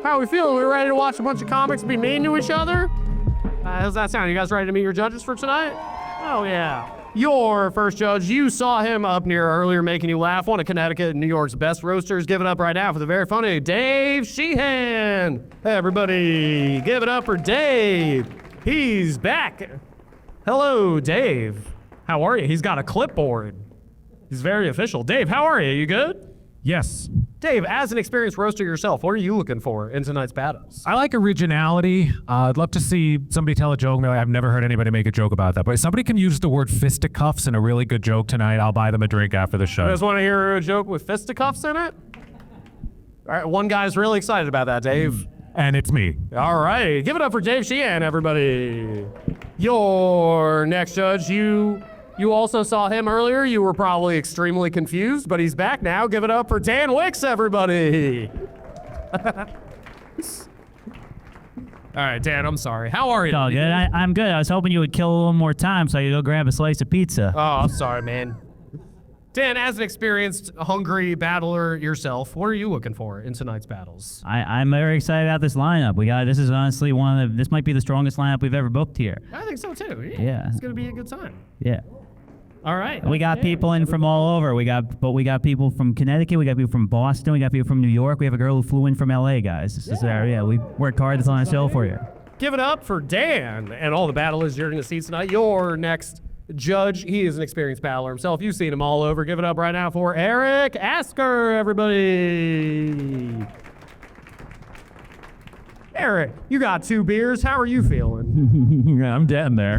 How are we feeling? We ready to watch a bunch of comics be mean to each other? How's that sound? You guys ready to meet your judges for tonight? Oh, yeah. Your first judge, you saw him up near earlier making you laugh. One of Connecticut and New York's best roasters. Give it up right now for the very funny Dave Sheehan. Hey, everybody, give it up for Dave. He's back. Hello, Dave. How are you? He's got a clipboard. He's very official. Dave, how are you? You good? Yes. Dave, as an experienced roaster yourself, what are you looking for in tonight's battles? I like originality. I'd love to see somebody tell a joke. I've never heard anybody make a joke about that. But if somebody can use the word fisticuffs in a really good joke tonight, I'll buy them a drink after the show. You guys want to hear a joke with fisticuffs in it? All right, one guy's really excited about that, Dave. And it's me. All right, give it up for Dave Sheehan, everybody. Your next judge, you also saw him earlier. You were probably extremely confused, but he's back now. Give it up for Dan Wickes, everybody. All right, Dan, I'm sorry. How are you? Oh, good. I'm good. I was hoping you would kill a little more time so I could go grab a slice of pizza. Oh, I'm sorry, man. Dan, as an experienced, hungry battler yourself, what are you looking for in tonight's battles? I'm very excited about this lineup. This is honestly this might be the strongest lineup we've ever booked here. I think so too. Yeah. It's gonna be a good time. Yeah. All right. We got people in from all over. We got people from Connecticut. We got people from Boston. We got people from New York. We have a girl who flew in from LA, guys. This is we worked hard to on a show for you. Give it up for Dan and all the battlers you're going to see tonight. Your next judge, he is an experienced battler himself. You've seen him all over. Give it up right now for Eric Asker, everybody. Eric, you got 2 beers. How are you feeling? I'm dead there.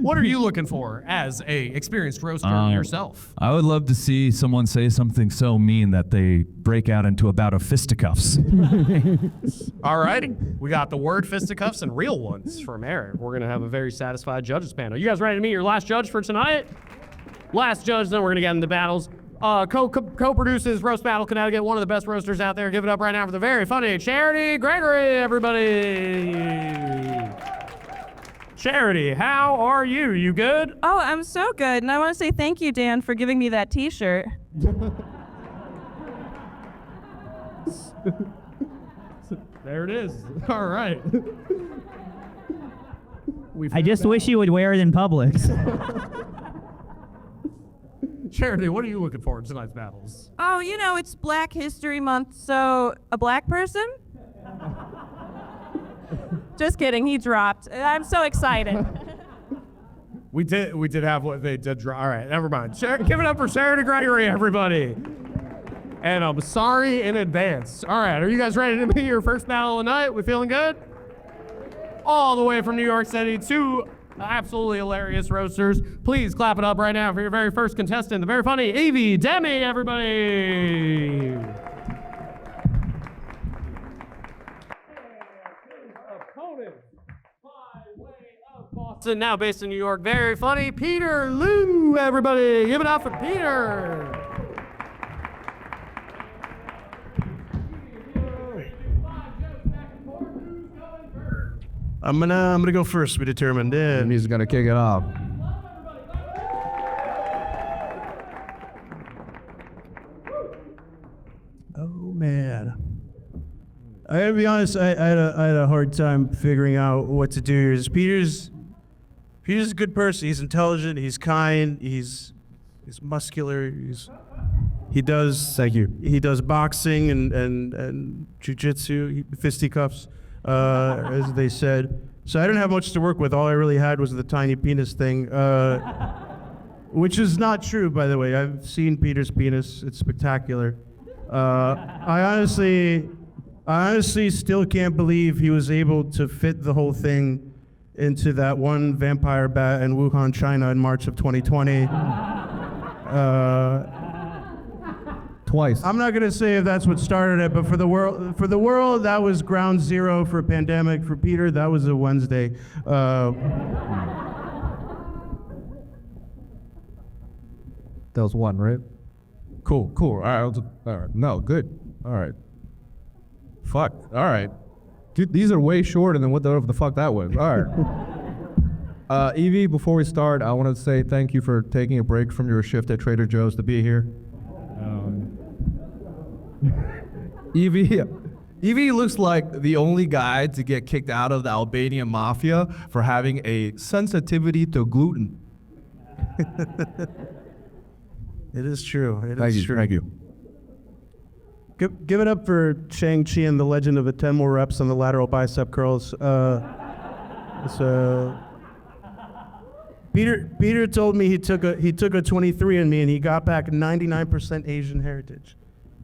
What are you looking for as a experienced roaster yourself? I would love to see someone say something so mean that they break out into a bout of fisticuffs. All righty. We got the word fisticuffs and real ones from Eric. We're going to have a very satisfied judges panel. You guys ready to meet your last judge for tonight? Last judge, then we're going to get into battles. Co-produces Roast Battle Connecticut, one of the best roasters out there. Give it up right now for the very funny Charity Gregory, everybody. Charity, how are you? You good? Oh, I'm so good. And I want to say thank you, Dan, for giving me that t-shirt. There it is. All right. I just wish you would wear it in Publix. Charity, what are you looking for in tonight's battles? Oh, it's Black History Month, so a black person? Just kidding, he dropped. I'm so excited. We did have what they did draw. All right, never mind. Give it up for Charity Gregory, everybody. And I'm sorry in advance. All right, are you guys ready to meet your first battle of the night? We feeling good? All the way from New York City, 2 absolutely hilarious roasters. Please clap it up right now for your very first contestant, the very funny Eevee Demi, everybody. Opponent by way of Boston, now based in New York, very funny Peter Lou, everybody. Give it up for Peter. I'm gonna go first. We determined it. And he's gonna kick it off. Oh man, I gotta be honest. I had a hard time figuring out what to do. Peter's a good person. He's intelligent. He's kind. He's muscular. He does. Thank you. He does boxing and jujitsu, fisticuffs. As they said. So I didn't have much to work with. All I really had was the tiny penis thing, which is not true, by the way. I've seen Peter's penis. It's spectacular. I honestly still can't believe he was able to fit the whole thing into that one vampire bat in Wuhan, China in March of 2020. Twice. I'm not gonna say if that's what started it, but for the world, that was ground zero for a pandemic. For Peter, that was a Wednesday. That was one, right? Cool. All right. All right. No, good. All right. Fuck. All right. Dude, these are way shorter than what the fuck that was. All right. Eevee, before we start, I want to say thank you for taking a break from your shift at Trader Joe's to be here. Eevee looks like the only guy to get kicked out of the Albanian mafia for having a sensitivity to gluten. It is true. It Thank is you. true. Thank you. Give it up for Shang-Chi and the legend of the 10 more reps on the lateral bicep curls. So Peter told me he took a 23andMe and he got back 99% Asian heritage,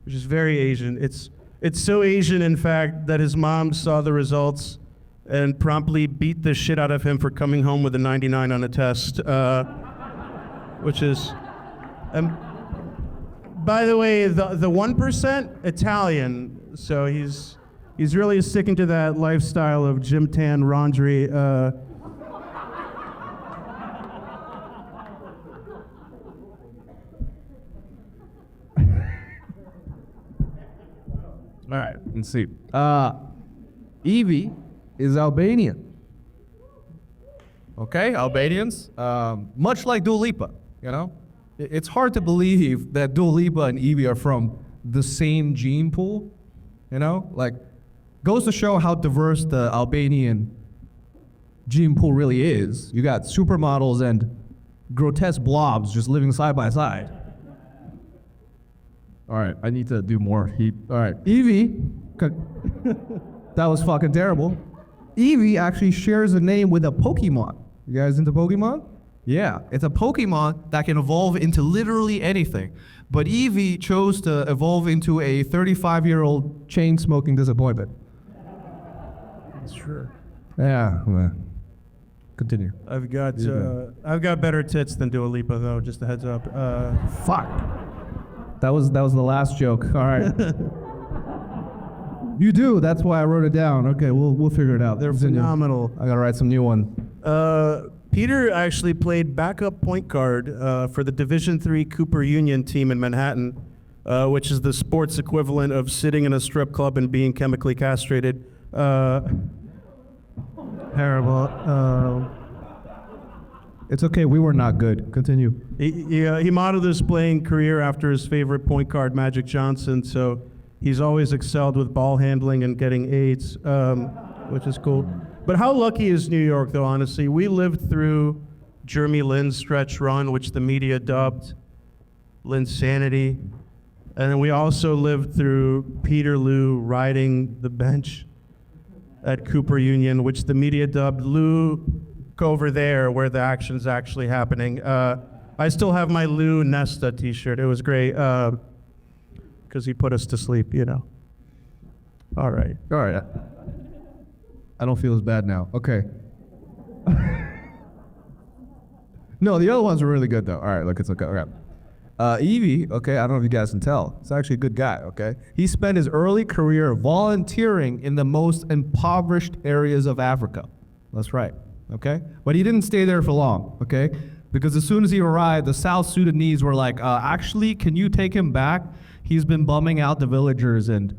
which is very Asian. It's so Asian, in fact, that his mom saw the results and promptly beat the shit out of him for coming home with a 99 on a test, which is. By the way, the 1% Italian, so he's really sticking to that lifestyle of gym tan, laundry. All right, let's see. Eevee is Albanian. Okay, Albanians, much like Dua Lipa, you know? It's hard to believe that Dua Lipa and Eevee are from the same gene pool, you know? Like, goes to show how diverse the Albanian gene pool really is. You got supermodels and grotesque blobs just living side by side. All right, I need to do more heat. All right, Eevee, that was fucking terrible. Eevee actually shares a name with a Pokemon. You guys into Pokemon? Yeah, it's a Pokemon that can evolve into literally anything. But Eevee chose to evolve into a 35-year-old chain-smoking disappointment. Sure. Yeah, man. Continue. I've got better tits than Dua Lipa, though. Just a heads up. Fuck. That was the last joke. All right. You do. That's why I wrote it down. Okay, we'll figure it out. They're Continue. phenomenal. I gotta write some new one. Peter actually played backup point guard for the Division III Cooper Union team in Manhattan, which is the sports equivalent of sitting in a strip club and being chemically castrated. Terrible. It's okay. We were not good. Continue. He modeled his playing career after his favorite point guard, Magic Johnson, so he's always excelled with ball handling and getting aids, which is cool. But how lucky is New York, though, honestly? We lived through Jeremy Lin's stretch run, which the media dubbed Linsanity. And then we also lived through Peter Lou riding the bench at Cooper Union, which the media dubbed Lou over there, where the action's actually happening. I still have my Lou Nesta t-shirt. It was great, because he put us to sleep, you know. All right. All right. I don't feel as bad now. Okay. No, the other ones were really good, though. All right, look, it's okay. Okay. Eevee, okay, I don't know if you guys can tell. He's actually a good guy, okay? He spent his early career volunteering in the most impoverished areas of Africa. That's right, okay? But he didn't stay there for long, okay? Because as soon as he arrived, the South Sudanese were like, actually, can you take him back? He's been bumming out the villagers and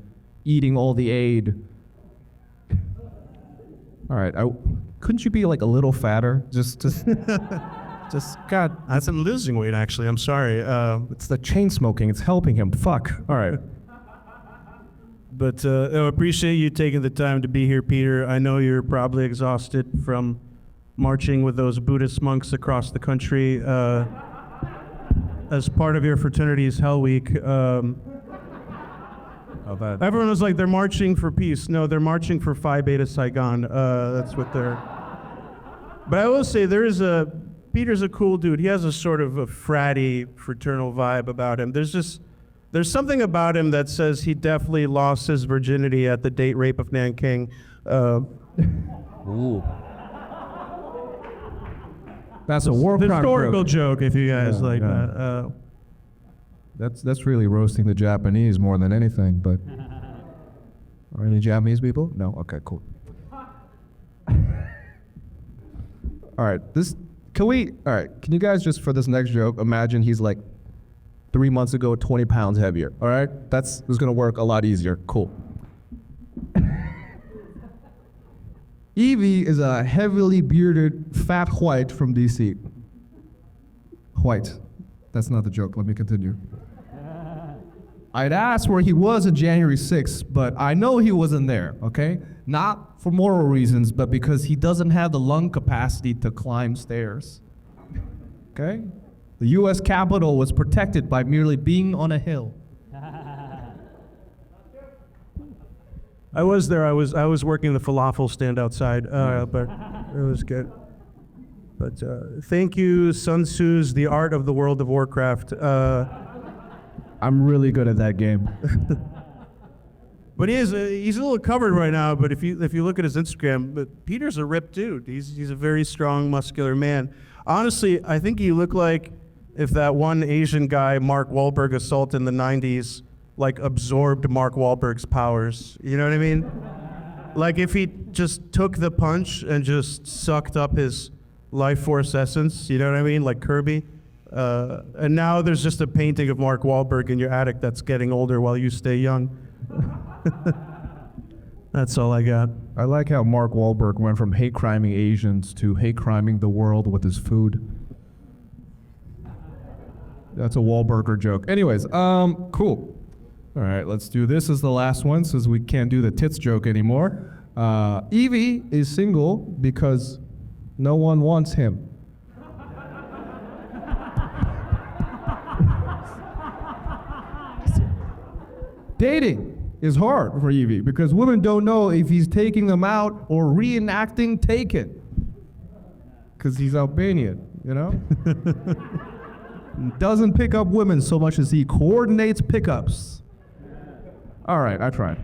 eating all the aid. All right, couldn't you be like a little fatter? Just God. I've been losing weight, actually. I'm sorry. It's the chain smoking. It's helping him. Fuck. All right. But I appreciate you taking the time to be here, Peter. I know you're probably exhausted from marching with those Buddhist monks across the country as part of your fraternity's Hell Week. Everyone was like, they're marching for peace. No, they're marching for Phi Beta Saigon. That's what they're... But I will say, Peter's a cool dude. He has a sort of a fratty, fraternal vibe about him. There's something about him that says he definitely lost his virginity at the date rape of Nanking. Ooh. That's a war crime historical joke, if you guys like that. That's really roasting the Japanese more than anything, but... Are any Japanese people? No? Okay, cool. All right, can you guys just, for this next joke, imagine he's like 3 months ago, 20 pounds heavier, all right? This is gonna work a lot easier. Cool. Eevee is a heavily bearded, fat white from DC. White. That's not the joke, let me continue. I'd asked where he was on January 6th, but I know he wasn't there, okay? Not for moral reasons, but because he doesn't have the lung capacity to climb stairs. Okay? The U.S. Capitol was protected by merely being on a hill. I was there. I was working the falafel stand outside, but it was good. But thank you, Sun Tzu's The Art of the World of Warcraft. I'm really good at that game. But he's a little covered right now. But if you look at his Instagram, but Peter's a ripped dude. He's a very strong, muscular man. Honestly, I think you look like if that one Asian guy, Mark Wahlberg, assault in the '90s, like absorbed Mark Wahlberg's powers. You know what I mean? Like if he just took the punch and just sucked up his life force essence. You know what I mean? Like Kirby. And now there's just a painting of Mark Wahlberg in your attic that's getting older while you stay young. That's all I got. I like how Mark Wahlberg went from hate criming Asians to hate criming the world with his food. That's a Wahlburger joke. Anyways, cool. All right, let's do this as the last one since we can't do the tits joke anymore. Eevee is single because no one wants him. Dating is hard for Eevee because women don't know if he's taking them out or reenacting Taken. Because he's Albanian, you know? Doesn't pick up women so much as he coordinates pickups. All right, I tried.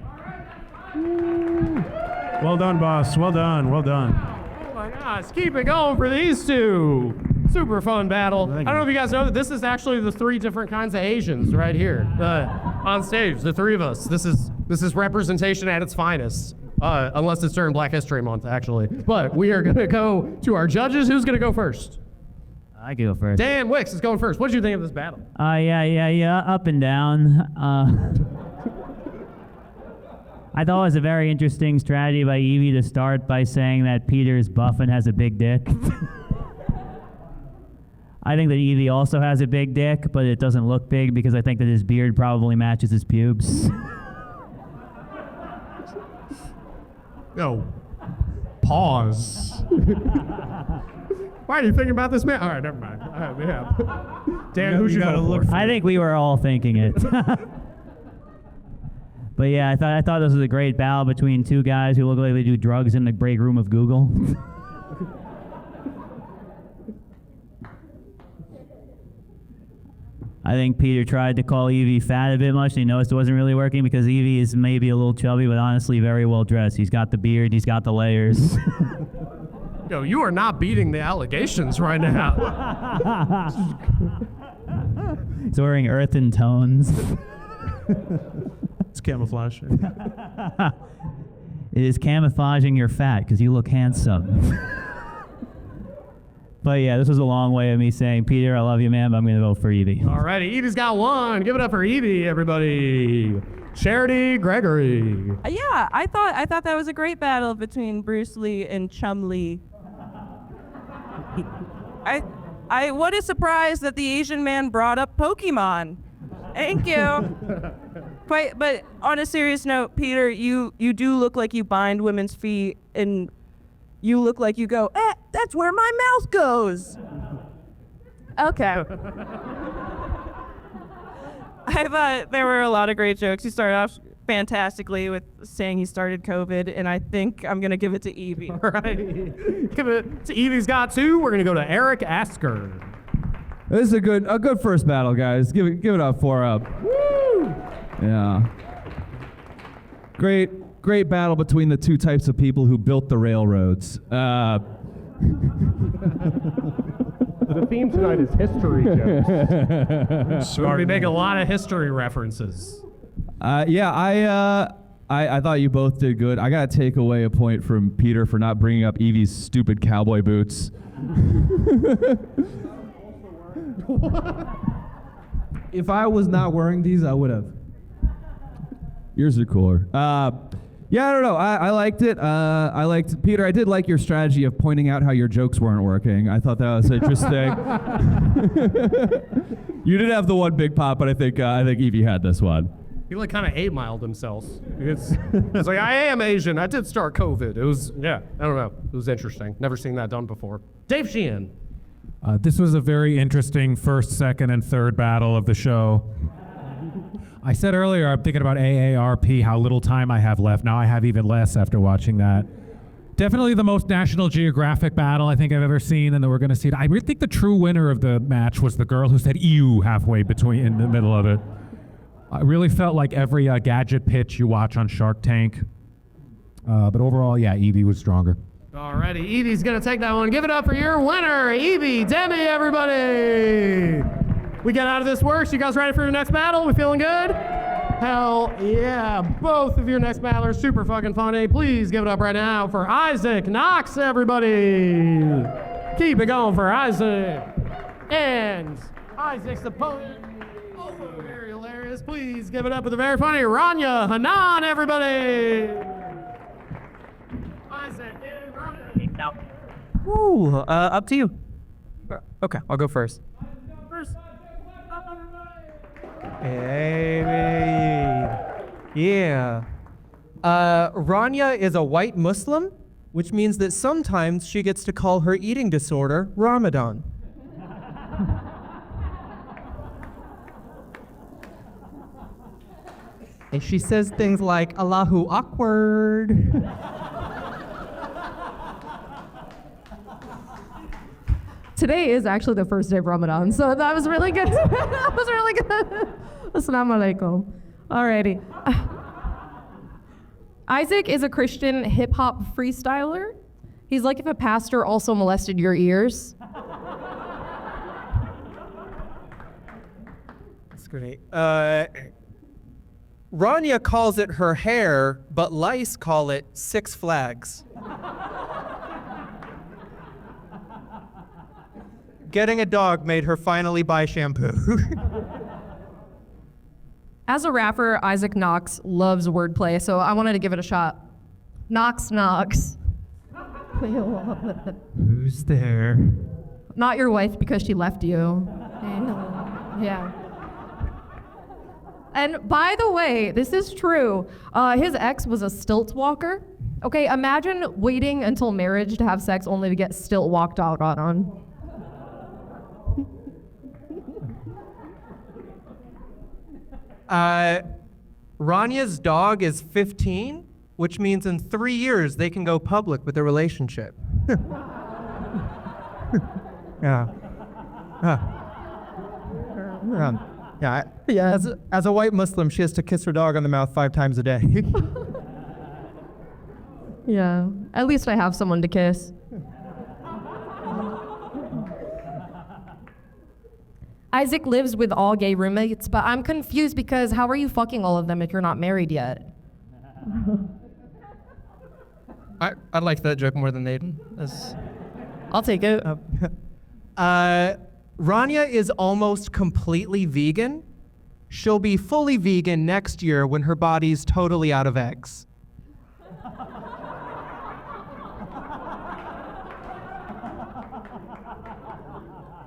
Well done, boss. Well done. Well done. Oh my gosh, keep it going for these two. Super fun battle. I don't know if you guys know that this is actually the 3 different kinds of Asians right here on stage. The 3 of us. This is representation at its finest. Unless it's during Black History Month, actually. But we are gonna go to our judges. Who's gonna go first? I can go first. Dan Wickes is going first. What did you think of this battle? Yeah. Up and down. I thought it was a very interesting strategy by Eevee to start by saying that Peter's buff and has a big dick. I think that Eevee also has a big dick, but it doesn't look big because I think that his beard probably matches his pubes. No. Pause. Why are you thinking about this man? All right, never mind. All right, yeah. Dan, who should go look? I think we were all thinking it. But yeah, I thought this was a great battle between 2 guys who look like they do drugs in the break room of Google. I think Peter tried to call Eevee fat a bit much, and he noticed it wasn't really working because Eevee is maybe a little chubby, but honestly very well dressed. He's got the beard, he's got the layers. Yo, you are not beating the allegations right now. He's wearing earthen tones. It's camouflage. It is camouflaging your fat because you look handsome. But yeah, this was a long way of me saying, Peter, I love you, man, but I'm going to vote for Eevee. All righty, Eevee's got 1. Give it up for Eevee, everybody. Charity Gregory. Yeah, I thought that was a great battle between Bruce Lee and Chum Lee. What a surprise that the Asian man brought up Pokemon. Thank you. But on a serious note, Peter, you do look like you bind women's feet, and you look like you go, that's where my mouth goes. Okay. I thought there were a lot of great jokes. He started off fantastically with saying he started COVID, and I think I'm going to give it to Eevee. All right. Give it to Eevee's got 2. We're going to go to Eric Asker. This is a good first battle, guys. Give it up for Woo! Yeah. Great battle between the 2 types of people who built the railroads. The theme tonight is history jokes. We're going to be making a lot of history references. I thought you both did good. I gotta take away a point from Peter for not bringing up Eevee's stupid cowboy boots. If I was not wearing these, I would have. Yours are cooler. Yeah, I don't know. I liked it. I liked Peter. I did like your strategy of pointing out how your jokes weren't working. I thought that was interesting. You did have the one big pop, but I think Eevee had this one. He like kind of 8-miled himself. It's like, I am Asian. I did start COVID. It was, yeah, I don't know. It was interesting. Never seen that done before. Dave Sheehan. This was a very interesting first, second, and third battle of the show. I said earlier, I'm thinking about AARP, how little time I have left. Now I have even less after watching that. Definitely the most National Geographic battle I think I've ever seen, and that we're going to see it. I really think the true winner of the match was the girl who said "ew" halfway in the middle of it. I really felt like every gadget pitch you watch on Shark Tank. But overall, yeah, Eevee was stronger. Alrighty, Eevee's gonna take that one. Give it up for your winner, Eevee Demi, everybody! We get out of this works. You guys ready for your next battle? We feeling good? Hell yeah. Both of your next battlers super fucking funny. Please give it up right now for Isaac Knox, everybody. Keep it going for Isaac. And Isaac's opponent, also very hilarious. Please give it up for the very funny Rania Hanan, everybody. Isaac and Rania. Ooh, up to you. Okay, I'll go first. Hey, yeah. Rania is a white Muslim, which means that sometimes she gets to call her eating disorder Ramadan. And she says things like, Allahu awkward. Today is actually the first day of Ramadan, so that was really good. That was really good. Assalamu alaikum. Alrighty. Isaac is a Christian hip-hop freestyler. He's like if a pastor also molested your ears. That's great. Rania calls it her hair, but lice call it Six Flags. Getting a dog made her finally buy shampoo. As a rapper, Isaac Knox loves wordplay, so I wanted to give it a shot. Knox. Who's there? Not your wife because she left you. Yeah. And by the way, this is true. His ex was a stilt walker. Okay, imagine waiting until marriage to have sex only to get stilt walked out on. Rania's dog is 15, which means in 3 years they can go public with their relationship. Yeah. Yeah. As a white Muslim, she has to kiss her dog on the mouth 5 times a day. Yeah, at least I have someone to kiss. Isaac lives with all gay roommates, but I'm confused because how are you fucking all of them if you're not married yet? I like that joke more than Aiden. I'll take it. Rania is almost completely vegan. She'll be fully vegan next year when her body's totally out of eggs.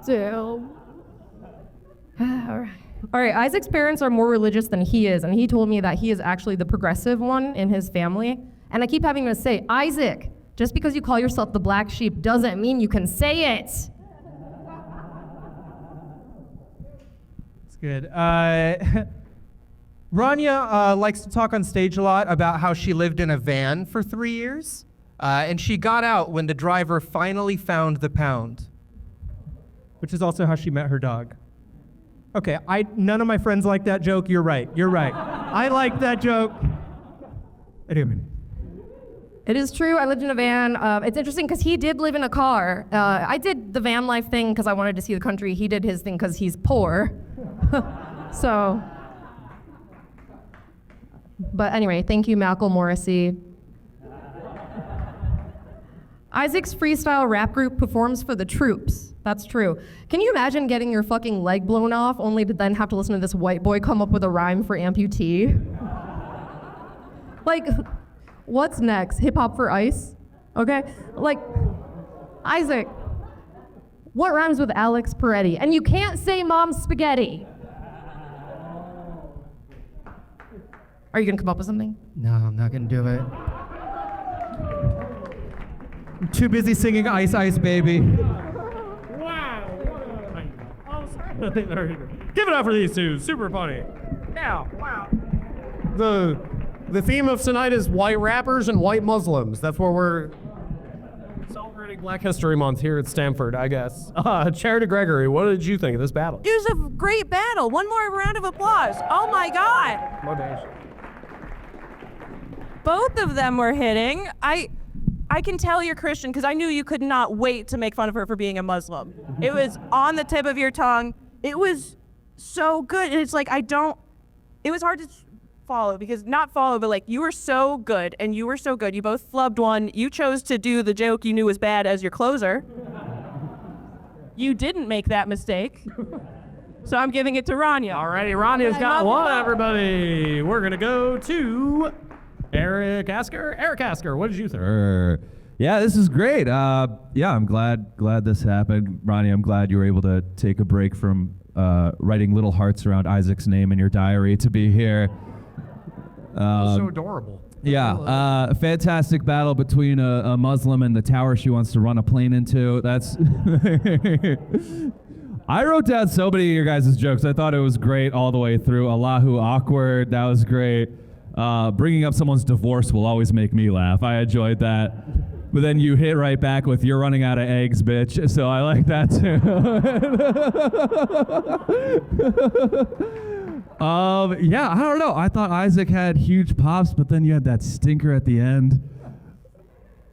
Damn. All right, Isaac's parents are more religious than he is, and he told me that he is actually the progressive one in his family. And I keep having to say, Isaac, just because you call yourself the black sheep doesn't mean you can say it. That's good. Rania likes to talk on stage a lot about how she lived in a van for 3 years, and she got out when the driver finally found the pound, which is also how she met her dog. Okay, none of my friends like that joke. You're right. I like that joke. Anyway. It is true, I lived in a van. It's interesting because he did live in a car. I did the van life thing because I wanted to see the country. He did his thing because he's poor. So, but anyway, thank you, Malcolm Morrissey. Isaac's freestyle rap group performs for the troops. That's true. Can you imagine getting your fucking leg blown off only to then have to listen to this white boy come up with a rhyme for amputee? Like, what's next? Hip hop for ice? Okay? Like, Isaac, What rhymes with Alex Peretti? And you can't say mom's spaghetti. Are you gonna come up with something? No, I'm not gonna do it. I'm too busy singing Ice Ice Baby. Wow. Give it up for these two. Super funny. Yeah. Wow. The theme of tonight is white rappers and white Muslims. That's what we're celebrating Black History Month here at Stamford, I guess. Chair to Gregory, what did you think of this battle? It was a great battle. One more round of applause. Oh my God. Both of them were hitting. I can tell you're Christian because I knew you could not wait to make fun of her for being a Muslim. It was on the tip of your tongue. It was so good. And it's like, it was hard to follow because not follow, but like you were so good and you were so good. You both flubbed one. You chose to do the joke you knew was bad as your closer. You didn't make that mistake. So I'm giving it to Rania. Alrighty, Rania's got one, everybody. We're gonna go to Eric Asker. Eric Asker, what did you think? Yeah, this is great. Yeah, I'm glad this happened. Ronnie, I'm glad you were able to take a break from writing little hearts around Isaac's name in your diary to be here. So adorable. Yeah, fantastic battle between a Muslim and the tower she wants to run a plane into. That's... I wrote down so many of your guys' jokes. I thought it was great all the way through. Allahu awkward, that was great. Bringing up someone's divorce will always make me laugh. I enjoyed that. But then you hit right back with, you're running out of eggs, bitch. So I like that too. Yeah, I don't know. I thought Isaac had huge pops, but then you had that stinker at the end.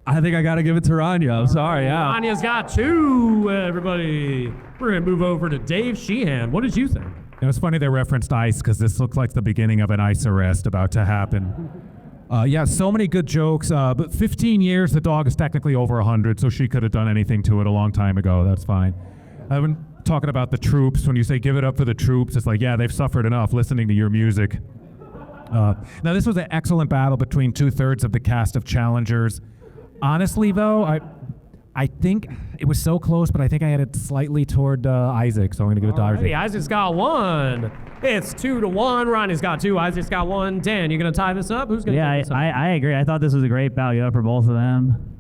I think I got to give it to Rania. I'm sorry, yeah. Rania's got two, everybody. We're going to move over to Dave Sheehan. What did you think? It was funny they referenced ICE because this looks like the beginning of an ICE arrest about to happen. Yeah, so many good jokes. But 15 years, the dog is technically over 100, so she could have done anything to it a long time ago. That's fine. I've been talking about the troops. When you say give it up for the troops, it's like, yeah, they've suffered enough listening to your music. Now, this was an excellent battle between 2/3 of the cast of challengers. Honestly, though, I think it was so close, but I think I had it slightly toward Isaac, so I'm going to give it to Isaac. Isaac's got one. It's 2-1. Ronnie's got two. Isaac's got one. Dan, you going to tie this up? Who's going to tie this up? I agree. I thought this was a great battle for both of them.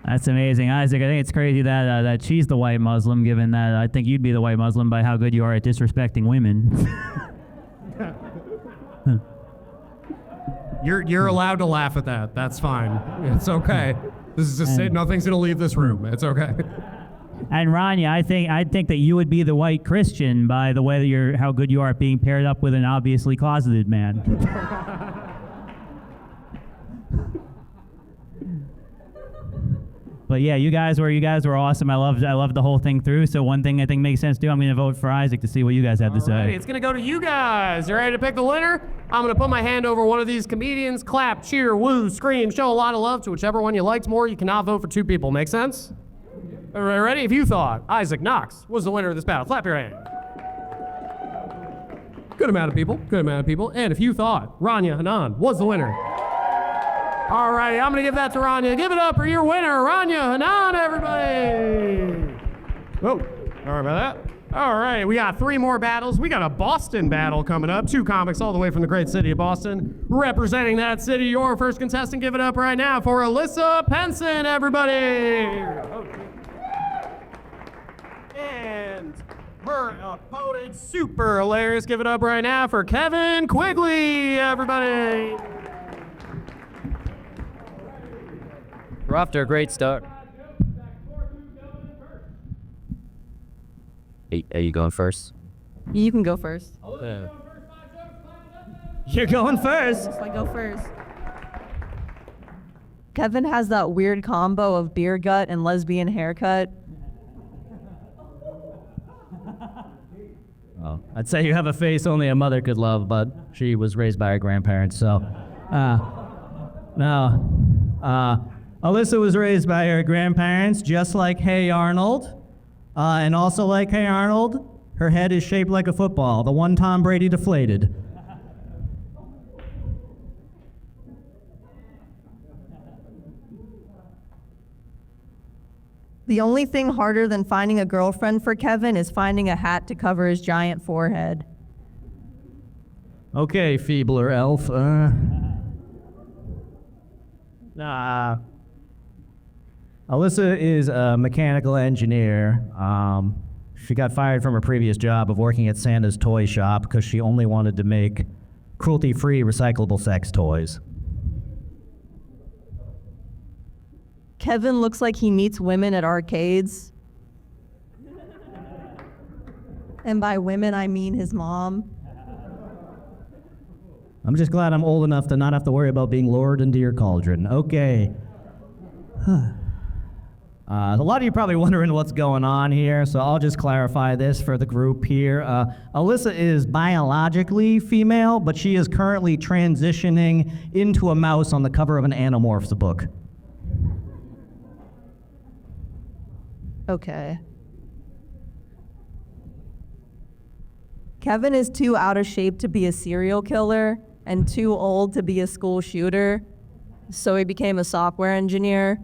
That's amazing. Isaac, I think it's crazy that she's the white Muslim, given that I think you'd be the white Muslim by how good you are at disrespecting women. You're allowed to laugh at that. That's fine. It's okay. This is just it. Nothing's gonna leave this room. It's okay. And Rania, I think that you would be the white Christian by the way that how good you are at being paired up with an obviously closeted man. But yeah, you guys were awesome. I loved the whole thing through. So one thing I think makes sense to do, I'm going to vote for Isaac to see what you guys have to say. It's going to go to you guys. You ready to pick the winner? I'm going to put my hand over one of these comedians. Clap, cheer, woo, scream, show a lot of love to whichever one you liked more. You cannot vote for two people. Make sense? Everybody ready? If you thought Isaac Knox was the winner of this battle, clap your hand. Good amount of people. Good amount of people. And if you thought Rania Hanan was the winner, all right, I'm going to give that to Rania. Give it up for your winner, Rania Hanan, everybody. Oh, sorry about that. All right, we got three more battles. We got a Boston battle coming up. Two comics all the way from the great city of Boston. Representing that city, your first contestant. Give it up right now for Alyssa Penson, everybody. And her opponent, super hilarious. Give it up right now for Kevin Quigley, everybody. We're off to a great start. Are you going first? You can go first. You're going first. I go first. Kevin has that weird combo of beer gut and lesbian haircut. Oh, I'd say you have a face only a mother could love, but she was raised by her grandparents, so. Alyssa was raised by her grandparents, just like Hey Arnold. And also like Hey Arnold, her head is shaped like a football, the one Tom Brady deflated. The only thing harder than finding a girlfriend for Kevin is finding a hat to cover his giant forehead. Okay, feebler elf. Alyssa is a mechanical engineer. She got fired from her previous job of working at Santa's toy shop because she only wanted to make cruelty-free recyclable sex toys. Kevin looks like he meets women at arcades. And by women, I mean his mom. I'm just glad I'm old enough to not have to worry about being lured into your cauldron. Okay. A lot of you probably wondering what's going on here, so I'll just clarify this for the group here. Alyssa is biologically female, but she is currently transitioning into a mouse on the cover of an Animorphs book. Okay. Kevin is too out of shape to be a serial killer and too old to be a school shooter, so he became a software engineer.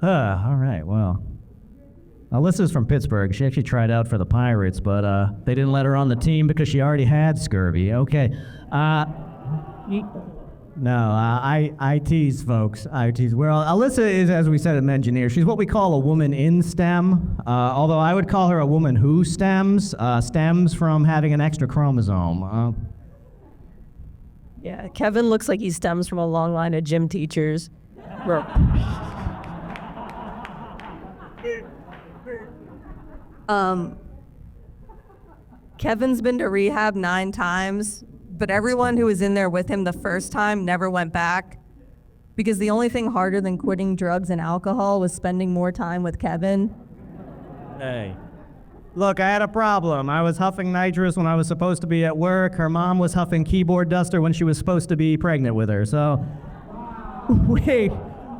All right, well. Alyssa's from Pittsburgh. She actually tried out for the Pirates, but they didn't let her on the team because she already had scurvy. Okay. No, I tease, folks. I tease. Well, Alyssa is, as we said, an engineer. She's what we call a woman in STEM, although I would call her a woman who stems. Stems from having an extra chromosome. Yeah, Kevin looks like he stems from a long line of gym teachers. Kevin's been to rehab 9 times, but everyone who was in there with him the first time never went back because the only thing harder than quitting drugs and alcohol was spending more time with Kevin. Hey. Look, I had a problem. I was huffing nitrous when I was supposed to be at work. Her mom was huffing keyboard duster when she was supposed to be pregnant with her. So,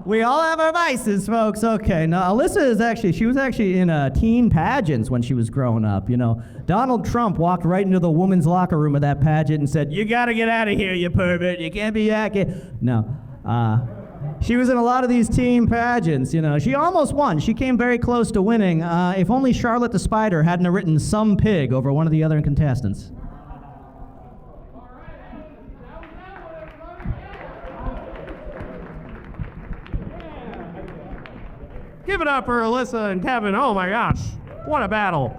we all have our vices, folks. Okay, now Alyssa she was actually in teen pageants when she was growing up. You know, Donald Trump walked right into the women's locker room of that pageant and said, "You gotta get out of here, you pervert. You can't be acting." No, she was in a lot of these teen pageants. You know, she almost won. She came very close to winning. If only Charlotte the Spider hadn't written "some pig" over one of the other contestants. Give it up for Alyssa and Kevin. Oh my gosh, what a battle.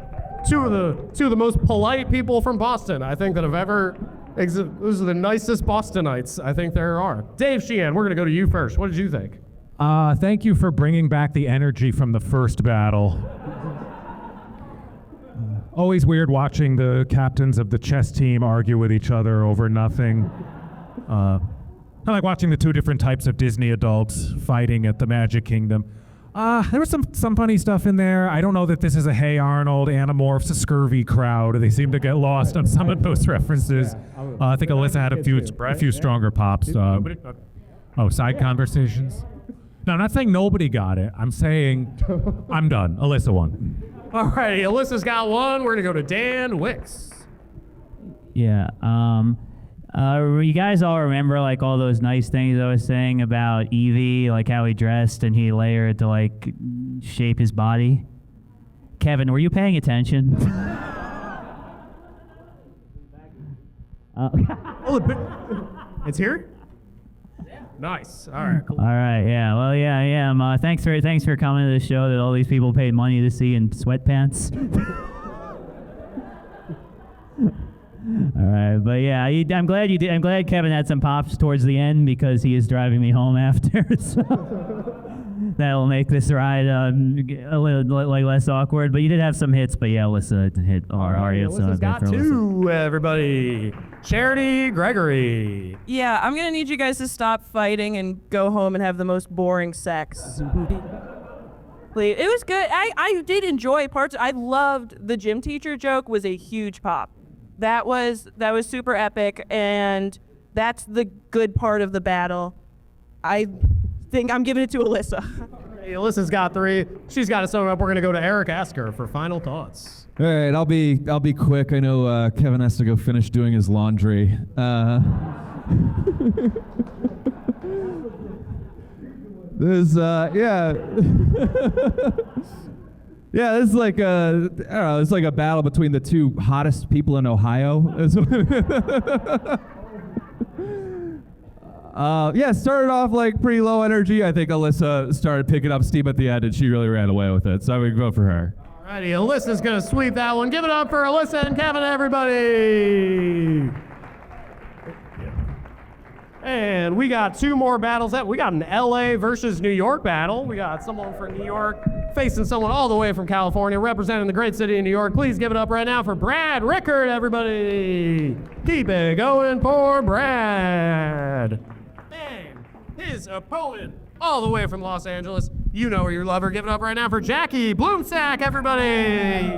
Two of the most polite people from Boston, I think, that have ever those are the nicest Bostonites I think there are. Dave Sheehan, we're gonna go to you first. What did you think? Thank you for bringing back the energy from the first battle. Always weird watching the captains of the chess team argue with each other over nothing. I like watching the two different types of Disney adults fighting at the Magic Kingdom. There was some funny stuff in there. I don't know that this is a Hey Arnold, Animorphs, a scurvy crowd. They seem to get lost on some of those references. I think Alyssa had a few stronger pops. Side conversations? No, I'm not saying nobody got it. I'm saying I'm done. Alyssa won. All right, Alyssa's got one. We're gonna go to Dan Wickes. Yeah. You guys all remember like all those nice things I was saying about Eevee, like how he dressed and he layered to like shape his body? Kevin, were you paying attention? It's here? Nice. All right. Cool. All right. Yeah. Well, yeah, I am. Thanks for coming to the show that all these people paid money to see in sweatpants. All right, but yeah, I'm glad you did. I'm glad Kevin had some pops towards the end because he is driving me home after, so that'll make this ride a little like less awkward. But you did have some hits. But yeah, Alyssa hit Aria. So Alyssa's got two. Everybody, Charity, Gregory. Yeah, I'm gonna need you guys to stop fighting and go home and have the most boring sex. Please. It was good. I did enjoy parts. I loved the gym teacher joke. Was a huge pop. That was super epic, and that's the good part of the battle. I think I'm giving it to Alyssa. Hey, Alyssa's got 3. She's got to sum it up. We're gonna go to Eric Asker for final thoughts. All right, I'll be quick. I know Kevin has to go finish doing his laundry. This, yeah. Yeah, this is like I don't know, it's like a battle between the two hottest people in Ohio. Yeah, started off like pretty low energy. I think Alyssa started picking up steam at the end, and she really ran away with it. So I would go for her. Alrighty, Alyssa's gonna sweep that one. Give it up for Alyssa and Kevin, everybody. And we got two more battles. We got an LA versus New York battle. We got someone from New York facing someone all the way from California, representing the great city of New York. Please give it up right now for Brad Rickard, everybody. Keep it going for Brad. And his opponent, all the way from Los Angeles. You know you love her. Give it up right now for Jackie Bloomsack, everybody.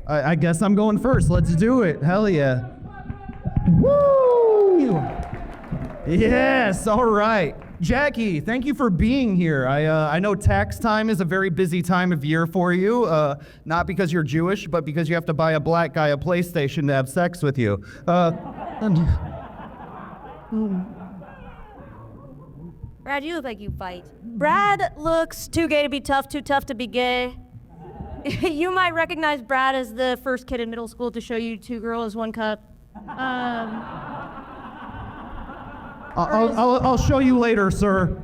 I guess I'm going first. Let's do it. Hell yeah. Woo! Yes, all right. Jackie, thank you for being here. I know tax time is a very busy time of year for you, not because you're Jewish, but because you have to buy a black guy a PlayStation to have sex with you. Brad, you look like you fight. Brad looks too gay to be tough, too tough to be gay. You might recognize Brad as the first kid in middle school to show you 2 girls, 1 cup. I'll show you later, sir.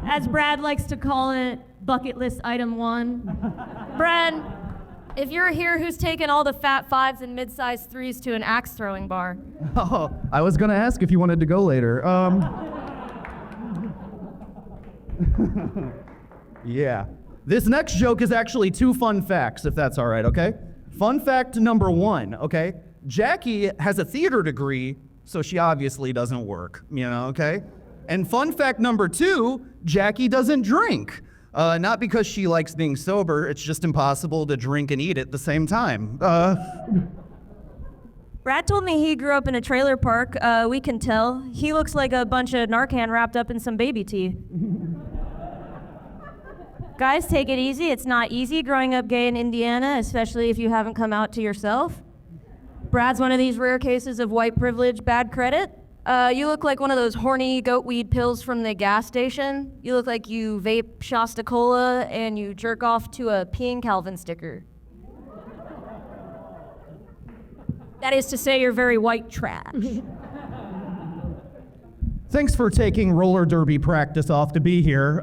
As Brad likes to call it, bucket list item 1. Brad, if you're here, who's taken all the fat 5s and mid-sized 3s to an axe throwing bar? Oh, I was gonna ask if you wanted to go later. Yeah. This next joke is actually 2 fun facts, if that's all right, okay? Fun fact number 1, okay? Jackie has a theater degree, so she obviously doesn't work, okay? And fun fact number 2, Jackie doesn't drink. Not because she likes being sober, it's just impossible to drink and eat at the same time. Brad told me he grew up in a trailer park. We can tell. He looks like a bunch of Narcan wrapped up in some baby tea. Guys, take it easy. It's not easy growing up gay in Indiana, especially if you haven't come out to yourself. Brad's one of these rare cases of white privilege, bad credit. You look like one of those horny goat weed pills from the gas station. You look like you vape Shasta Cola and you jerk off to a peeing Calvin sticker. That is to say, you're very white trash. Thanks for taking roller derby practice off to be here.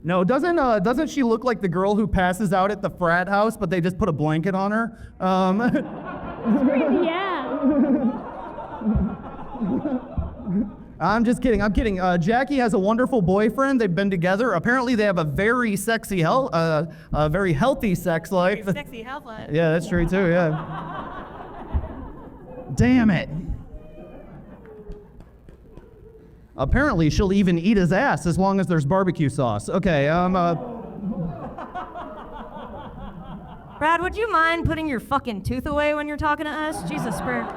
No, doesn't she look like the girl who passes out at the frat house, but they just put a blanket on her? Yeah. I'm just kidding. Jackie has a wonderful boyfriend. They've been together. Apparently, they have a very sexy, very healthy sex life. Very sexy health life. Yeah, that's true too. Yeah. Damn it. Apparently, she'll even eat his ass as long as there's barbecue sauce. Okay, Brad, would you mind putting your fucking tooth away when you're talking to us? Jesus Christ.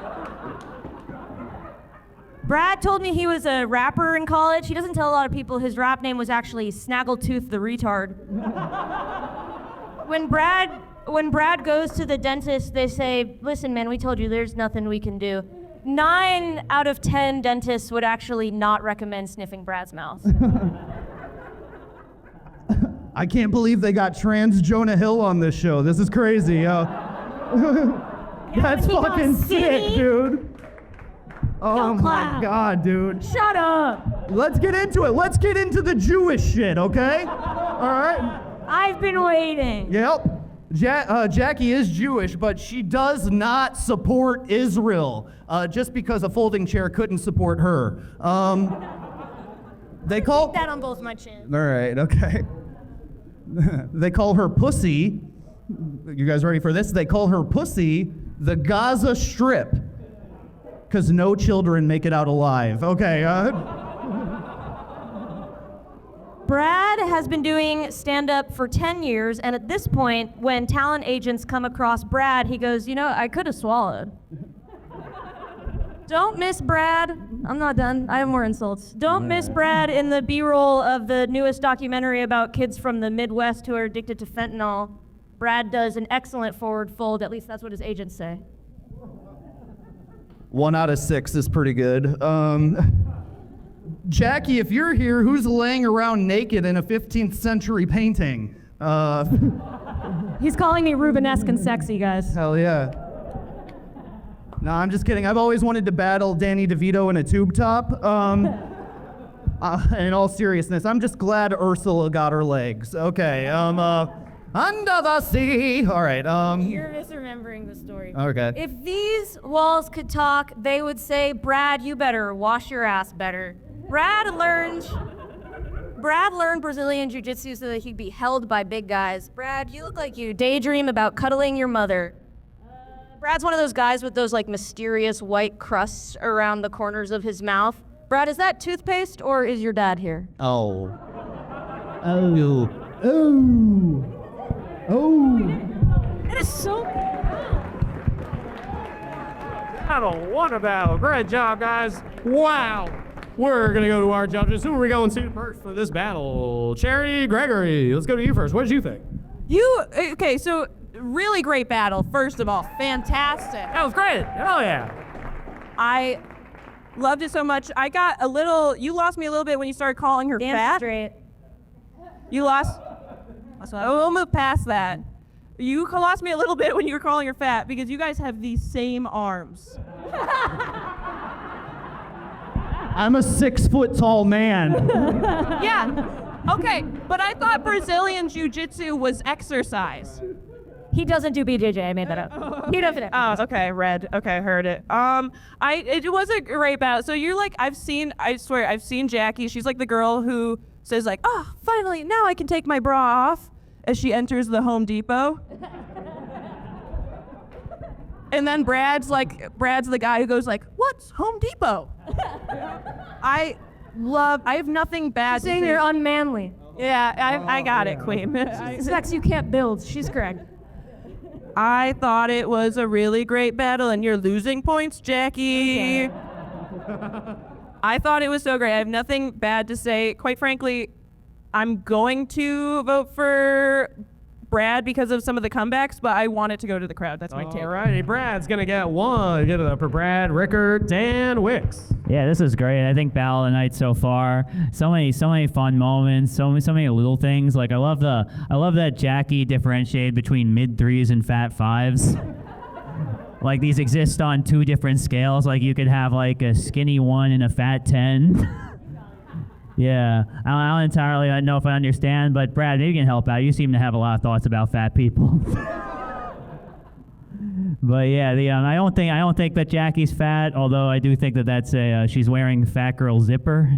Brad told me he was a rapper in college. He doesn't tell a lot of people his rap name was actually Snaggletooth the Retard. When Brad goes to the dentist, they say, listen, man, we told you there's nothing we can do. 9 out of 10 dentists would actually not recommend sniffing Brad's mouth. I can't believe they got trans Jonah Hill on this show. This is crazy. That's fucking sick, dude. Oh my God, dude. Shut up. Let's get into it. Let's get into the Jewish shit, okay? All right. I've been waiting. Yep. Jackie is Jewish, but she does not support Israel, just because a folding chair couldn't support her. They call that on both my chins. All right, okay. They call her Pussy. You guys ready for this? They call her Pussy the Gaza Strip, because no children make it out alive. Okay. Brad has been doing stand-up for 10 years, and at this point, when talent agents come across Brad, he goes, I could have swallowed. Don't miss Brad. I'm not done. I have more insults. Don't miss Brad in the B-roll of the newest documentary about kids from the Midwest who are addicted to fentanyl. Brad does an excellent forward fold. At least that's what his agents say. 1 out of 6 is pretty good. Jackie, if you're here, who's laying around naked in a 15th century painting? He's calling me Rubenesque and sexy, guys. Hell yeah. No, I'm just kidding. I've always wanted to battle Danny DeVito in a tube top. In all seriousness, I'm just glad Ursula got her legs. Okay, under the sea. All right, You're misremembering the story. Okay. If these walls could talk, they would say, Brad, you better wash your ass better. Brad learned Brazilian jiu-jitsu so that he'd be held by big guys. Brad, you look like you daydream about cuddling your mother. Brad's one of those guys with those like mysterious white crusts around the corners of his mouth. Brad, is that toothpaste or is your dad here? Oh. It is so... Battle, what a battle. Great job, guys. Wow. We're going to go to our judges. Who are we going to first for this battle? Charity, Gregory. Let's go to you first. What did you think? Okay, so really great battle, first of all. Fantastic. That was great. Hell yeah. I loved it so much. You lost me a little bit when you started calling her Damn fat. straight. You lost, we'll move past that. You lost me a little bit when you were calling her fat because you guys have the same arms. I'm a 6 foot tall man. Yeah, okay, but I thought Brazilian Jiu-Jitsu was exercise. He doesn't do BJJ. I made that up. He doesn't. Oh, okay, red. Okay, heard it. It was a great battle. So you're like, I swear, I've seen Jackie. She's like the girl who says like, oh, finally, now I can take my bra off as she enters the Home Depot. And then Brad's the guy who goes like, what's Home Depot? I have nothing bad to say. Saying you're unmanly. Yeah, I got it, Queen. Sex you can't build. She's correct. I thought it was a really great battle, and you're losing points, Jackie. Okay. I thought it was so great. I have nothing bad to say. Quite frankly, I'm going to vote for Brad because of some of the comebacks, but I want it to go to the crowd. That's my take. All righty, Brad's going to get one. Give it up for Brad, Rickard, Dan, Wickes. Yeah, this is great. I think battle of the night so far. So many fun moments. So many little things. Like I love that Jackie differentiated between mid 3s and fat 5s. Like these exist on 2 different scales. Like you could have like a skinny 1 and a fat 10. Yeah, I don't entirely know if I understand, but Brad, maybe you can help out. You seem to have a lot of thoughts about fat people. But yeah, I don't think that Jackie's fat, although I do think that that's she's wearing fat girl zipper.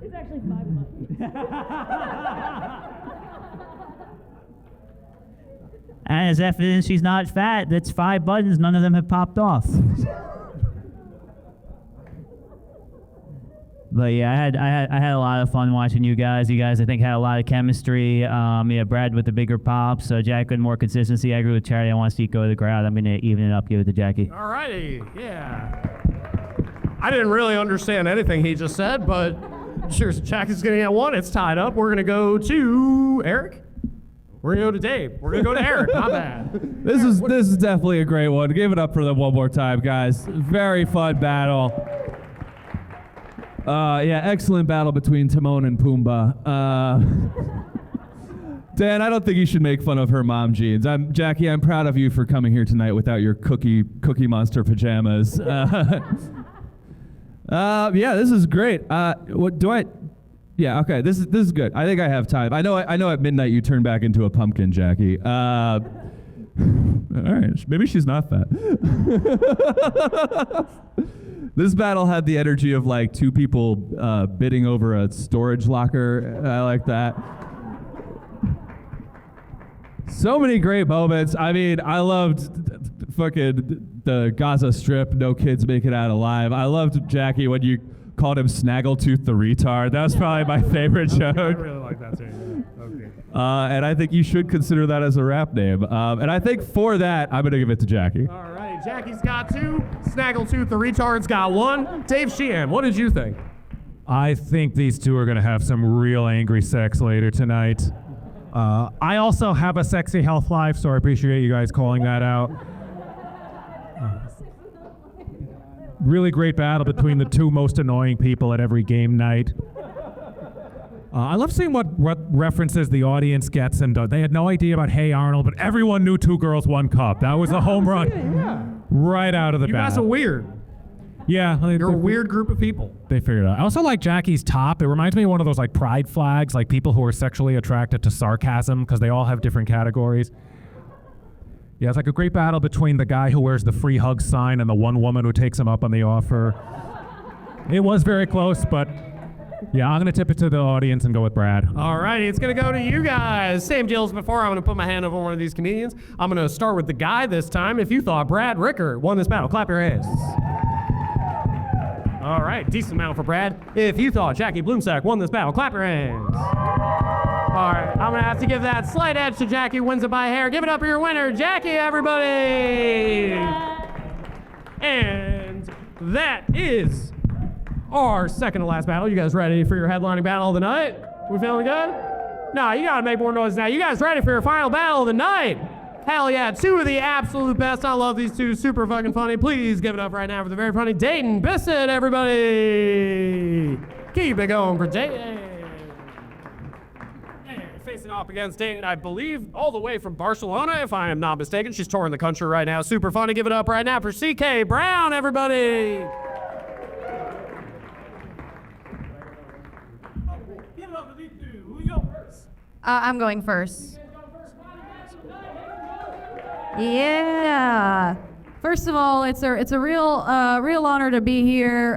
It's actually 5 buttons. And as evidence she's not fat, that's 5 buttons, none of them have popped off. But yeah, I had a lot of fun watching you guys. You guys, I think, had a lot of chemistry. Brad with the bigger pops, Jack with more consistency. I agree with Charlie. I want to see it go to the crowd. I'm gonna even it up, give it to Jackie. All righty, yeah. I didn't really understand anything he just said, but sure, Jackie's gonna get one. It's tied up. We're gonna go to Eric. We're gonna go to Dave. We're gonna go to Eric. Not bad. This is definitely a great one. Give it up for them one more time, guys. Very fun battle. Excellent battle between Timon and Pumbaa. Dan, I don't think you should make fun of her mom jeans. Jackie, I'm proud of you for coming here tonight without your Cookie Monster pajamas. This is great. What do I? Yeah, okay. This is good. I think I have time. I know at midnight you turn back into a pumpkin, Jackie. All right, maybe she's not fat. This battle had the energy of like 2 people bidding over a storage locker. I like that. So many great moments. I mean, I loved fucking the Gaza Strip, no kids make it out alive. I loved Jackie when you called him Snaggletooth the retard. That was probably my favorite joke. I really like that too. Okay. And I think you should consider that as a rap name. And I think for that, I'm going to give it to Jackie. All right, Jackie's got 2. Snaggletooth the retard's got 1. Dave Sheehan, what did you think? I think these two are going to have some real angry sex later tonight. I also have a sexy health life, so I appreciate you guys calling that out. Really great battle between the two most annoying people at every game night. I love seeing what references the audience gets, and they had no idea about Hey Arnold, but everyone knew 2 Girls, 1 Cup. That was a home run right out of the bat. You guys are weird. Yeah. You're a weird group of people. They figured it out. I also like Jackie's top. It reminds me of one of those like pride flags, like people who are sexually attracted to sarcasm because they all have different categories. Yeah, it's like a great battle between the guy who wears the free hug sign and the one woman who takes him up on the offer. It was very close, but yeah, I'm going to tip it to the audience and go with Brad. All righty, it's going to go to you guys. Same deal as before. I'm going to put my hand over one of these comedians. I'm going to start with the guy this time. If you thought Brad Ricker won this battle, clap your hands. All right, decent amount for Brad. If you thought Jackie Bloomsack won this battle, clap your hands. All right, I'm going to have to give that slight edge to Jackie, wins it by a hair. Give it up for your winner, Jackie, everybody. And that is our second to last battle. You guys ready for your headlining battle of the night? We feeling good? No, you gotta make more noise now. You guys ready for your final battle of the night? Hell yeah, 2 of the absolute best. I love these 2, super fucking funny. Please give it up right now for the very funny Dayton Bissett, everybody. Keep it going for Dayton. And facing off against Dayton, I believe, all the way from Barcelona, if I am not mistaken. She's touring the country right now. Super funny. Give it up right now for CK Brown, everybody. I'm going first. Yeah. First of all, it's a real honor to be here.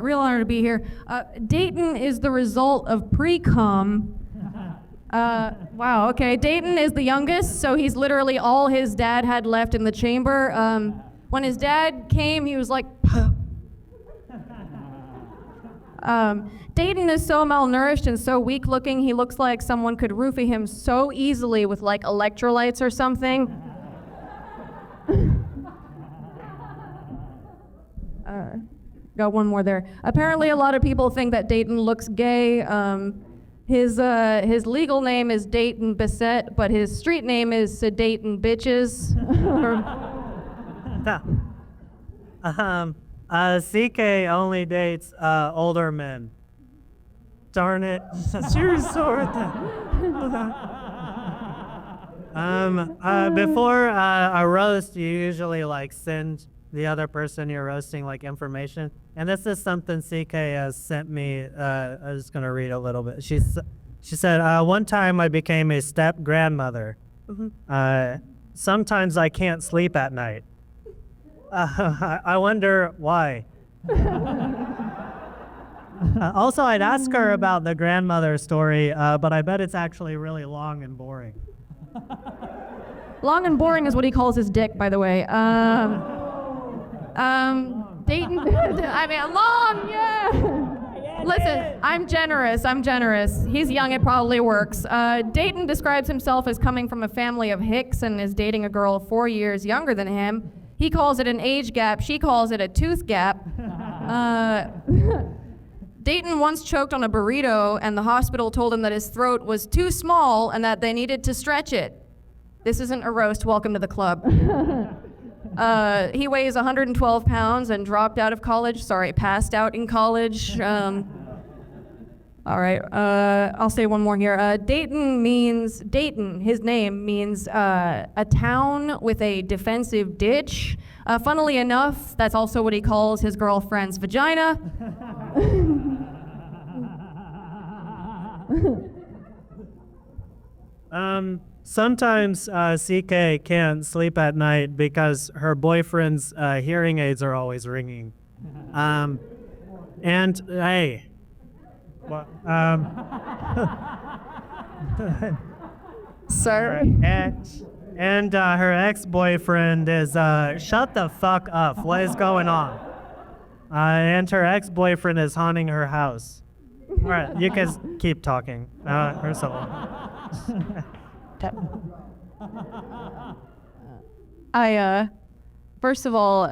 Real honor to be here. Dayton is the result of pre-cum. Wow. Okay. Dayton is the youngest, so he's literally all his dad had left in the chamber. When his dad came, he was like. Dayton is so malnourished and so weak looking, he looks like someone could roofie him so easily with like electrolytes or something. Got one more there. Apparently a lot of people think that Dayton looks gay. His legal name is Dayton Bissett, but his street name is Dayton Bitches. CK only dates older men. Darn it. Serious sword. Before a roast, you usually like send the other person you're roasting like information. And this is something CK has sent me. I'm just gonna read a little bit. She said, one time I became a step grandmother. Sometimes I can't sleep at night. I wonder why. Also, I'd ask her about the grandmother story, but I bet it's actually really long and boring. Long and boring is what he calls his dick, by the way. Dayton, I mean, long, yeah. Listen, I'm generous. He's young, it probably works. Dayton describes himself as coming from a family of Hicks and is dating a girl 4 years younger than him. He calls it an age gap, she calls it a tooth gap. Dayton once choked on a burrito and the hospital told him that his throat was too small and that they needed to stretch it. This isn't a roast, welcome to the club. He weighs 112 pounds and dropped out of college, passed out in college. All right, I'll say one more here. Dayton, his name means a town with a defensive ditch. Funnily enough, that's also what he calls his girlfriend's vagina. Sometimes CK can't sleep at night because her boyfriend's hearing aids are always ringing. And hey, what? Sir. And her ex-boyfriend is shut the fuck up. What is going on? And her ex-boyfriend is haunting her house. All right, you guys keep talking. Ursula. First of all,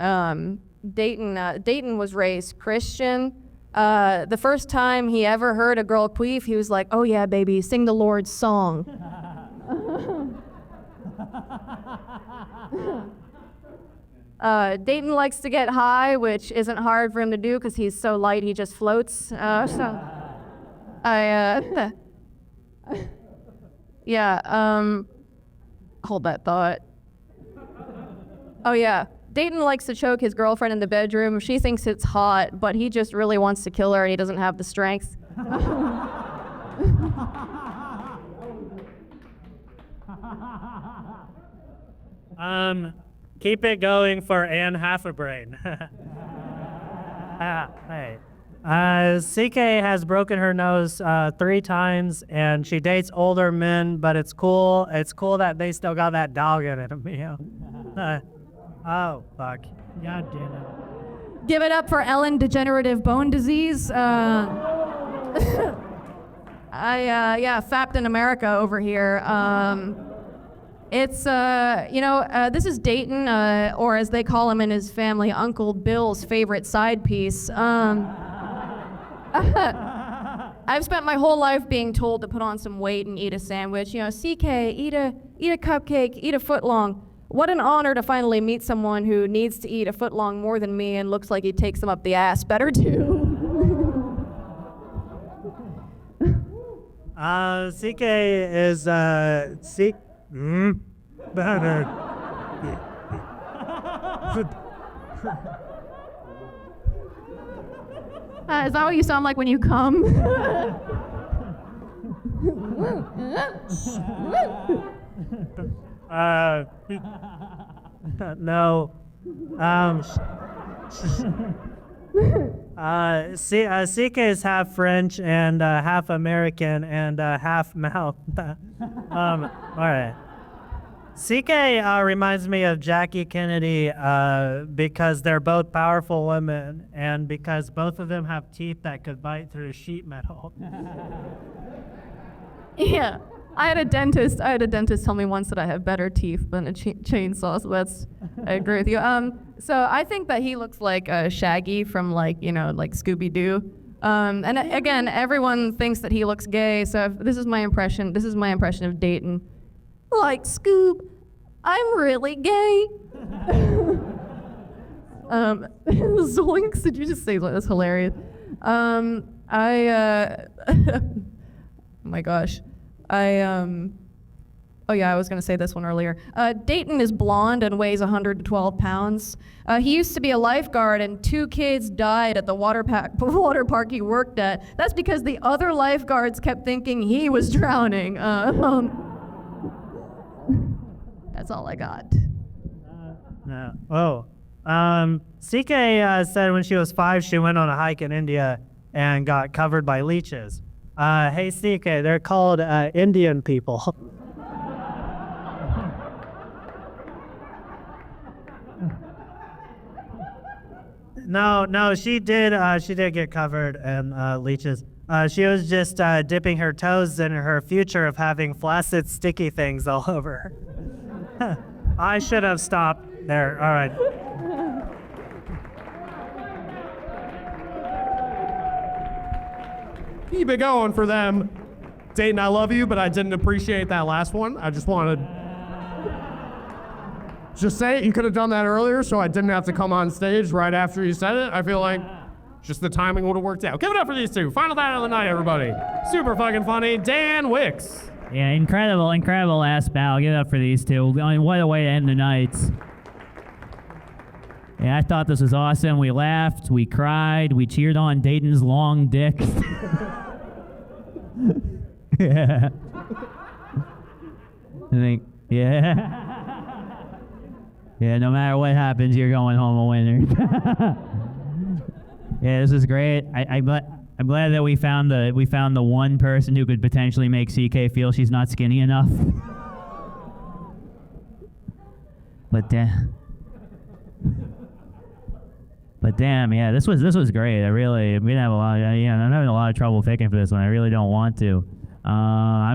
Dayton was raised Christian. The first time he ever heard a girl queef, he was like, "Oh yeah, baby, sing the Lord's song." Dayton likes to get high, which isn't hard for him to do because he's so light he just floats. Hold that thought. Oh yeah, Dayton likes to choke his girlfriend in the bedroom. She thinks it's hot, but he just really wants to kill her and he doesn't have the strength. Keep it going for Anne Half-a-Brain. Hey. CK has broken her nose 3 times, and she dates older men, but it's cool. It's cool that they still got that dog in it. Oh, fuck. God damn it. Give it up for Ellen degenerative bone disease. Fapped in America over here. It's, this is Dayton, or as they call him in his family, Uncle Bill's favorite side piece. I've spent my whole life being told to put on some weight and eat a sandwich. CK, eat a cupcake, eat a footlong. What an honor to finally meet someone who needs to eat a footlong more than me and looks like he takes them up the ass better too. CK is, better. Is that what you sound like when you come? No. CK is half French and half American and half mouth. All right. CK reminds me of Jackie Kennedy because they're both powerful women and because both of them have teeth that could bite through sheet metal. Yeah, I had a dentist tell me once that I have better teeth than a chainsaw. So I agree with you. So I think that he looks like Shaggy from like Scooby Doo. And again, everyone thinks that he looks gay. So this is my impression of Dayton. Like Scoob, I'm really gay. Zoinks, did you just say that? That's hilarious. Oh my gosh. Oh yeah, I was gonna say this one earlier. Dayton is blonde and weighs 112 pounds. He used to be a lifeguard and 2 kids died at the water park he worked at. That's because the other lifeguards kept thinking he was drowning. That's all I got. CK said when she was 5, she went on a hike in India and got covered by leeches. Hey, CK, they're called Indian people. No, she did get covered in leeches. She was just dipping her toes in her future of having flaccid, sticky things all over her. I should have stopped there. All right. Keep it going for them. Dayton, I love you, but I didn't appreciate that last one. I just wanted just say it. You could have done that earlier, so I didn't have to come on stage right after you said it. I feel like just the timing would have worked out. Give it up for these two. Final battle of the night, everybody. Super fucking funny. Dan Wickes. Yeah, incredible last battle. Give it up for these two. I mean, what a way to end the night. Yeah, I thought this was awesome. We laughed, we cried, we cheered on Dayton's long dick. Yeah. I think, yeah. Yeah, no matter what happens, you're going home a winner. Yeah, this is great. I'm glad that we found the one person who could potentially make CK feel she's not skinny enough. But damn, yeah, this was great. We didn't have a lot. I'm having a lot of trouble picking for this one. I really don't want to. I'll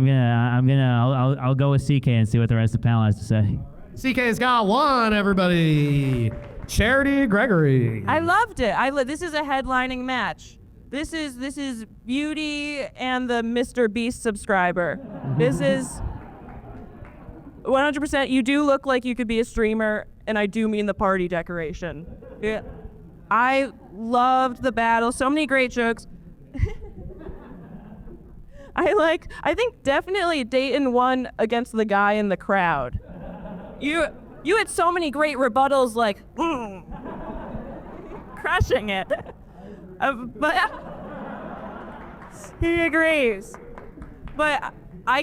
go with CK and see what the rest of the panel has to say. CK's got one, everybody. Charity Gregory. I loved it. This is a headlining match. This is Beauty and the Mr. Beast subscriber. This is 100%. You do look like you could be a streamer, and I do mean the party decoration. Yeah. I loved the battle. So many great jokes. I think definitely Dayton won against the guy in the crowd. You had so many great rebuttals, like, crushing it. But he agrees. But I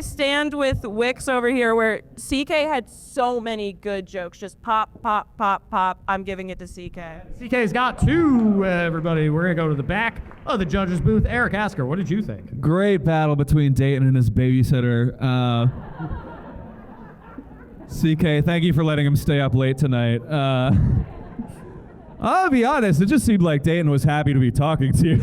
stand with Wickes over here, where CK had so many good jokes. Just pop, pop, pop, pop. I'm giving it to CK. CK's got two, everybody. We're going to go to the back of the judges' booth. Eric Asker, what did you think? Great battle between Dayton and his babysitter. CK, thank you for letting him stay up late tonight. I'll be honest, it just seemed like Dayton was happy to be talking to you.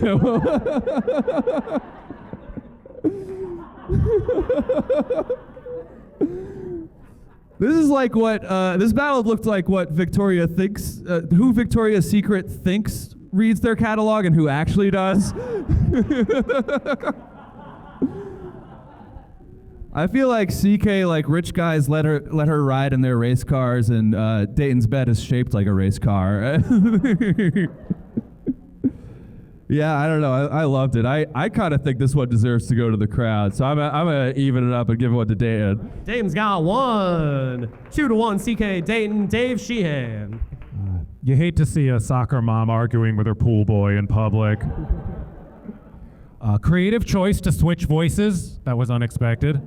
This is like what, this battle looked like what Victoria thinks, who Victoria's Secret thinks reads their catalog and who actually does. I feel like CK, like rich guys let her ride in their race cars, and Dayton's bed is shaped like a race car. Yeah, I don't know. I loved it. I kind of think this one deserves to go to the crowd, so I'm gonna even it up and give it one to Dayton. Dayton's got one. 2-1 CK Dayton. Dave Sheehan. You hate to see a soccer mom arguing with her pool boy in public. Creative choice to switch voices. That was unexpected.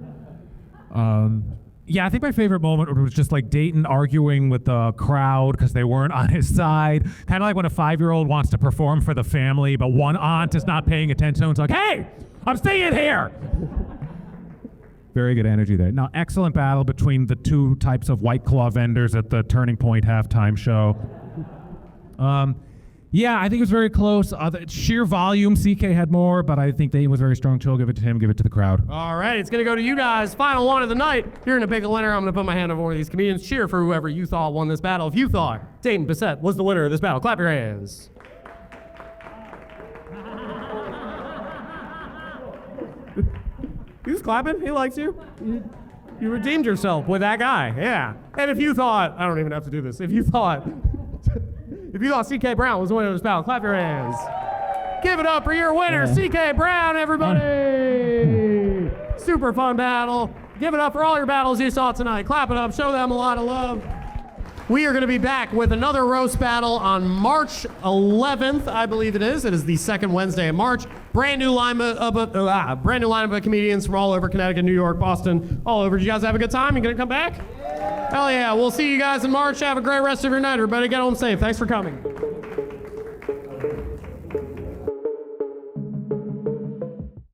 Yeah, I think my favorite moment was just like Dayton arguing with the crowd because they weren't on his side. Kind of like when a 5-year-old wants to perform for the family, but one aunt is not paying attention. It's like, hey, I'm staying here. Very good energy there. Now, excellent battle between the two types of White Claw vendors at the Turning Point halftime show. Yeah, I think it was very close. Sheer volume, CK had more, but I think Dayton was very strong. Chill, give it to him, give it to the crowd. All right, it's going to go to you guys. Final one of the night. Here in a big winner, I'm going to put my hand over one of these comedians. Cheer for whoever you thought won this battle. If you thought Dayton Bissett was the winner of this battle, clap your hands. He's clapping. He likes you. You redeemed yourself with that guy. Yeah. And if you thought, I don't even have to do this. If you thought CK Brown was the winner of this battle, clap your hands. Give it up for your winner, CK Brown, everybody. Super fun battle. Give it up for all your battles you saw tonight. Clap it up. Show them a lot of love. We are going to be back with another roast battle on March 11th, I believe it is. It is the second Wednesday of March. Brand new lineup of comedians from all over Connecticut, New York, Boston, all over. Did you guys have a good time? You going to come back? Hell yeah. We'll see you guys in March. Have a great rest of your night, everybody. Get home safe. Thanks for coming.